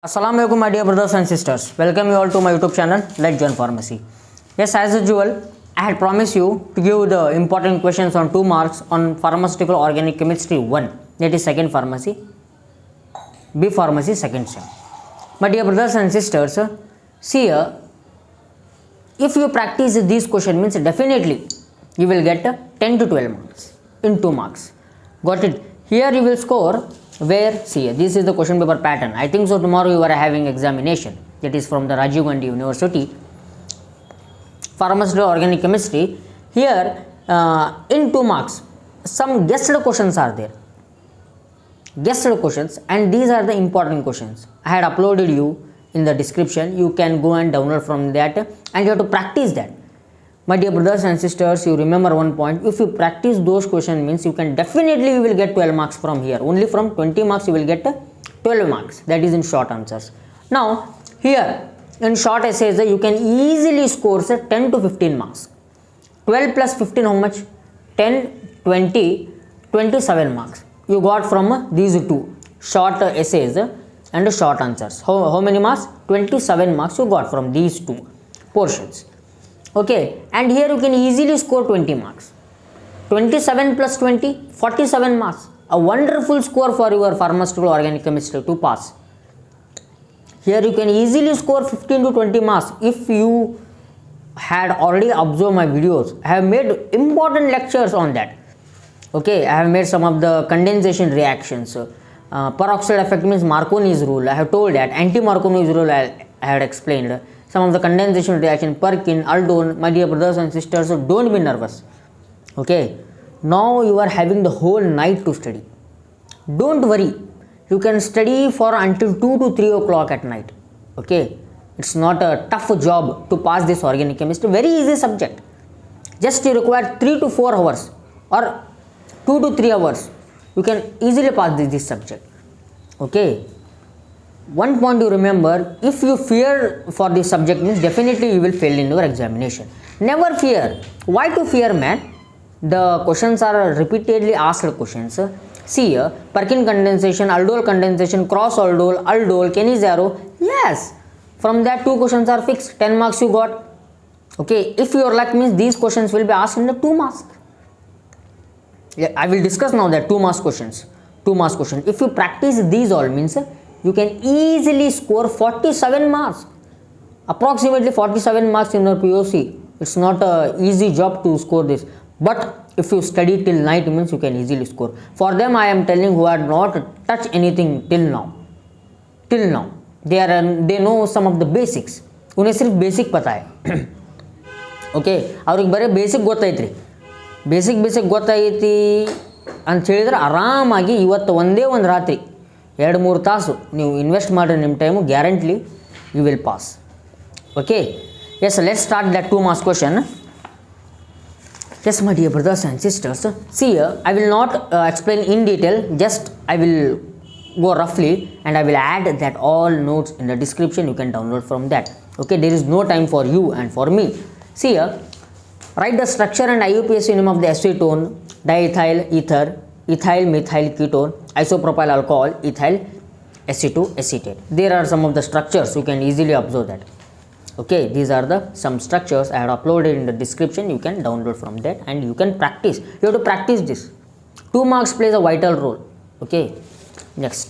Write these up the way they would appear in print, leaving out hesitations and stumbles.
Assalamualaikum my dear brothers and sisters. Welcome you all to my YouTube channel Let's Join Pharmacy. Yes, as usual, I had promised you to give the important questions on 2 marks on Pharmaceutical Organic Chemistry 1, that is second pharmacy, B pharmacy second sem. My dear brothers and sisters, see here, if you practice these questions means definitely you will get 10 to 12 marks in 2 marks. Got it? Here you will score where, see, this is the question paper pattern. I think so tomorrow you are having examination, that is from the Rajiv Gandhi University, Pharmaceutical Organic Chemistry. Here in 2 marks, some guessed questions are there. Guessed questions, and these are the important questions. I had uploaded you in the description. You can go and download from that and you have to practice that. My dear brothers and sisters, you remember one point, if you practice those questions means you can definitely you will get 12 marks from here. Only from 20 marks you will get 12 marks, that is in short answers. Now here in short essays you can easily score 10 to 15 marks. 12 plus 15 how much? 10, 20, 27 marks you got from these two short essays and short answers. How many marks? 27 marks you got from these two portions. Okay, and here you can easily score 20 marks. 27 plus 20, 47 marks. A wonderful score for your pharmaceutical organic chemistry to pass. Here you can easily score 15 to 20 marks if you had already observed my videos. I have made important lectures on that. Okay, I have made some of the condensation reactions. Peroxide effect means Marconi's rule. I have told that. Anti-Marconi's rule I had explained. Some of the condensation reaction, Perkin, Aldol. My dear brothers and sisters, don't be nervous. Okay, now you are having the whole night to study. Don't worry, you can study for until 2 to 3 o'clock at night. Okay, it's not a tough job to pass this organic chemistry. Very easy subject. Just you require 3 to 4 hours or 2 to 3 hours. You can easily pass this subject. Okay. One point you remember, if you fear for this subject means definitely you will fail in your examination. Never fear. Why to fear, man? The questions are repeatedly asked questions. See here, Perkin condensation, aldol condensation, cross aldol, aldol, Cannizzaro. Yes, from that 2 questions are fixed. 10 marks you got. Okay, if your luck means these questions will be asked in the 2 marks. Yeah, I will discuss now that 2 marks questions. 2 marks question. If you practice these all means you can easily score 47 marks. Approximately 47 marks in your POC. It's not an easy job to score this. But if you study till night means you can easily score. For them I am telling who are not touched anything till now. Till now. They know some of the basics. उन्हें सिर्फ basic पता है. Okay ಅವ್ರಿಗೆ ಬರೀ basic ಗೊತ್ತೈತ್ರಿ. Basic ಗೊತ್ತೈತಿ ಅಂತ ಹೇಳಿದ್ರೆ ಆರಾಮಾಗಿ ಇವತ್ತು ಒಂದೇ ಒಂದು ರಾತ್ರಿ 2-3 ತಾಸು ನೀವು ಇನ್ವೆಸ್ಟ್ ಮಾಡಿ ನಿಮ್ಮ time guaranteely you will pass. Okay, yes, let's start that 2 marks question. Yes, my dear brothers and sisters, see here, I will not explain in detail, just I will go roughly and I will add that all notes in the description. You can download from that. Okay, there is no time for you and for me. See here, write the structure and IUPAC name of the acetone, diethyl ether, ethyl methyl ketone, isopropyl alcohol, ethyl acetoacetate. There are some of the structures, you can easily observe that. Okay, these are the some structures I had uploaded in the description. You can download from that and you can practice. You have to practice this. 2 marks plays a vital role. Okay, next.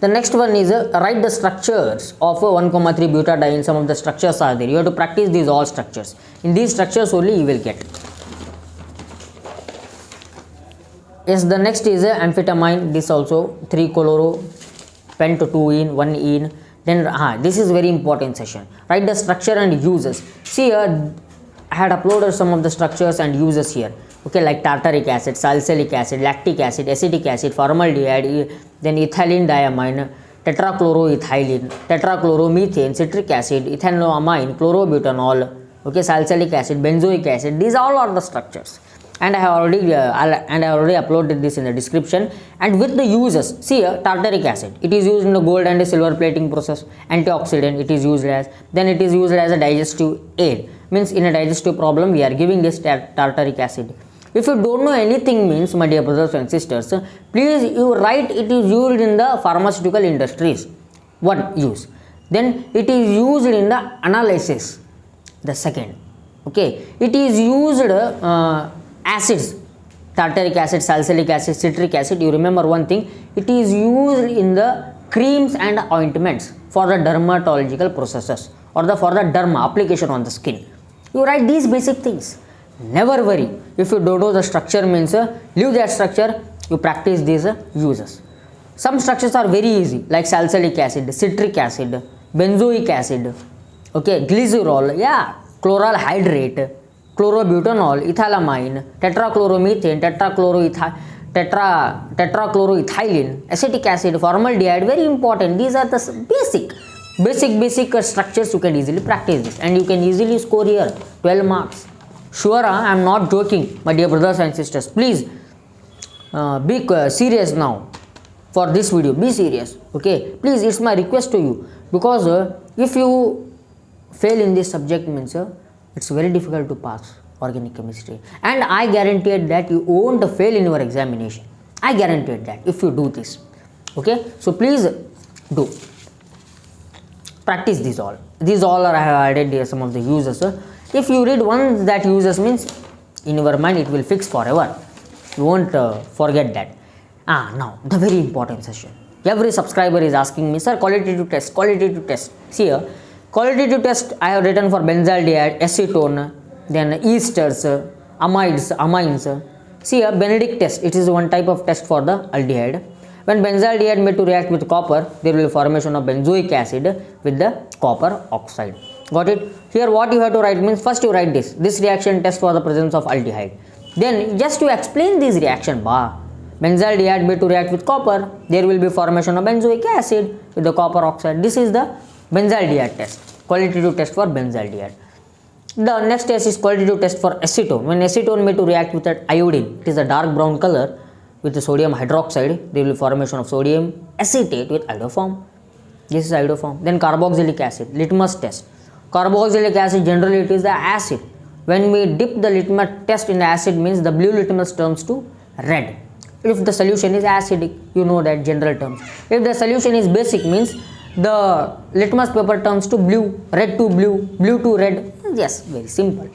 The next one is write the structures of 1,3 butadiene. Some of the structures are there. You have to practice these all structures. In these structures only you will get. Yes, the next is amphetamine. This also 3-chloro, pent 2-ene, 1-ene. Then this is very important session. Write the structure and uses. See here, I had uploaded some of the structures and uses here. Okay, like tartaric acid, salicylic acid, lactic acid, acetic acid, formaldehyde, then ethylene diamine, tetrachloroethylene, tetrachloromethane, citric acid, ethanoamine, chlorobutanol, okay, salicylic acid, benzoic acid. These all are the structures. And I have already uploaded this in the description. And with the uses, see here, tartaric acid, it is used in the gold and silver plating process. Antioxidant, it is used as, then it is used as a digestive aid, means in a digestive problem we are giving this tartaric acid. If you don't know anything means, my dear brothers and sisters, please you write it is used in the pharmaceutical industries. one use. Then it is used in the analysis, the second. Okay, it is used acids, tartaric acid, salicylic acid, citric acid. You remember one thing, it is used in the creams and ointments for the dermatological processes or for the derma application on the skin. You write these basic things. Never worry if you don't know the structure, means leave that structure, you practice these uses. Some structures are very easy, like salicylic acid, citric acid, benzoic acid, okay, glycerol, yeah, chloral hydrate, chlorobutanol, ethylamine, tetrachloromethane, tetrachloroethylene, acetic acid, formaldehyde, very important. These are the basic structures. You can easily practice this and you can easily score here 12 marks. Sure, I am not joking, my dear brothers and sisters. Please be serious now for this video. Be serious, okay? Please, it's my request to you, because if you fail in this subject, means it's very difficult to pass organic chemistry, and I guarantee that you won't fail in your examination. I guarantee that if you do this, okay? So please do practice these all. These all are, I have added here some of the uses. If you read one that uses, means in your mind it will fix forever. You won't forget that. Now the very important session. Every subscriber is asking me, sir, qualitative test, qualitative test. See here, qualitative test I have written for benzaldehyde, acetone, then esters, amides, amines. See here, Benedict test. It is one type of test for the aldehyde. When benzaldehyde made to react with copper, there will be formation of benzoic acid with the copper oxide. Got it? Here what you have to write, means first you write this reaction test for the presence of aldehyde. Then just to explain this reaction, benzaldehyde made to react with copper, there will be formation of benzoic acid with the copper oxide. This is the benzaldehyde test, qualitative test for benzaldehyde. The next test is qualitative test for acetone. When acetone made to react with iodine, it is a dark brown color with the sodium hydroxide, there will be formation of sodium acetate with iodoform. This is iodoform. Then carboxylic acid, litmus test. Carboxylic acid, generally it is the acid. When we dip the litmus test in the acid, means the blue litmus turns to red. If the solution is acidic, you know that general terms. If the solution is basic, means the litmus paper turns to blue, red to blue, blue to red. Yes, very simple.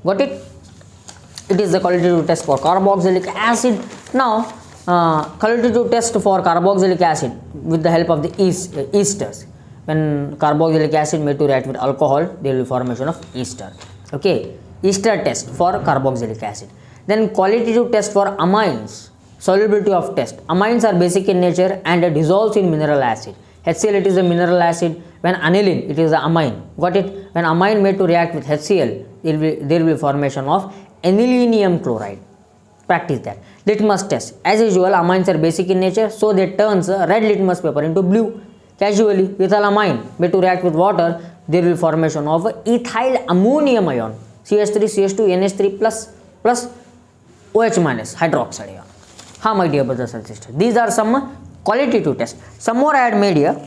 Got it? It is the qualitative test for carboxylic acid. Now, qualitative test for carboxylic acid with the help of the esters. When carboxylic acid made to react with alcohol, there will be formation of ester. Okay, ester test for carboxylic acid. Then qualitative test for amines, solubility of test. Amines are basic in nature and dissolves in mineral acid. HCl, it is a mineral acid. When aniline, it is an amine. Got it? When amine made to react with HCl, there will be formation of anilinium chloride. Practice that. Litmus test. As usual, amines are basic in nature, so they turns red litmus paper into blue. Casually, ethylamine made to react with water, there will be formation of ethyl ammonium ion, CH3, CH2, NH3 plus OH minus hydroxide ion. My dear brothers and sisters, these are some qualitative tests. Some more I had made here.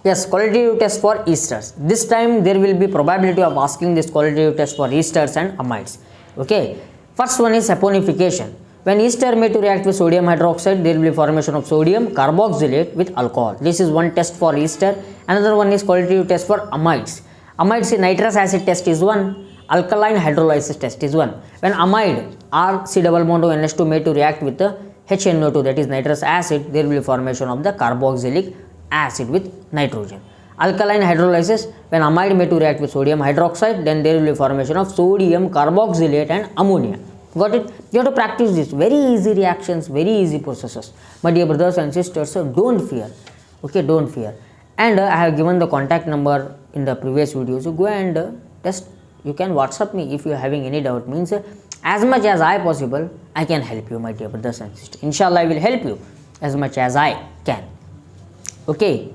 Yes, qualitative test for esters. This time there will be probability of asking this qualitative test for esters and amides. Okay. First one is saponification. When ester made to react with sodium hydroxide, there will be formation of sodium carboxylate with alcohol. This is one test for ester. Another one is qualitative test for amides. Amides, nitrous acid test is one. Alkaline hydrolysis test is one. When amide RC double bond O NH2 made to react with the HNO2, that is nitrous acid, there will be formation of the carboxylic acid with nitrogen. Alkaline hydrolysis, when amide made to react with sodium hydroxide, then there will be formation of sodium carboxylate and ammonia. Got it? You have to practice this. Very easy reactions, very easy processes. My dear brothers and sisters, don't fear. Okay, don't fear. And I have given the contact number in the previous videos. You go and test. You can WhatsApp me if you are having any doubt. Means as much as I possible, I can help you, my dear brothers and sisters. Inshallah, I will help you as much as I can. Okay.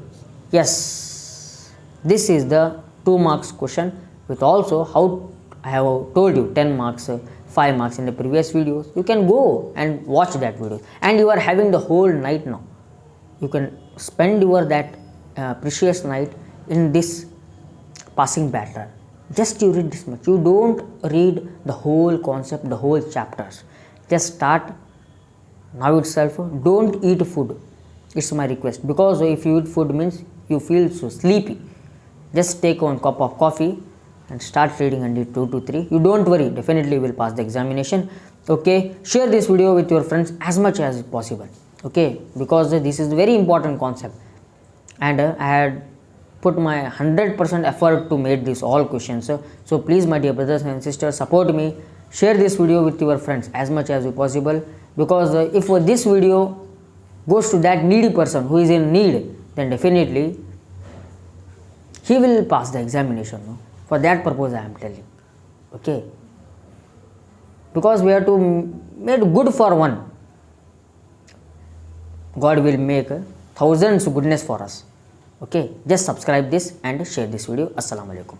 Yes. This is the 2 marks question with also how I have told you 10 marks. 5 marks in the previous videos. You can go and watch that video, and you are having the whole night now. You can spend your that precious night in this passing pattern. Just you read this much. You don't read the whole concept, the whole chapters. Just start now itself. Don't eat food. It's my request, because if you eat food means you feel so sleepy. Just take one cup of coffee and start reading until 2 to 3. You don't worry, definitely you will pass the examination. Okay, share this video with your friends as much as possible. Okay, because this is a very important concept, and I had put my 100% effort to make this all questions. So please, my dear brothers and sisters, support me. Share this video with your friends as much as possible, because if this video goes to that needy person who is in need, then definitely he will pass the examination. No? For that purpose I am telling. Okay, because we have to make good for one, God will make thousands goodness for us. Okay, just subscribe this and share this video. Assalamu alaikum.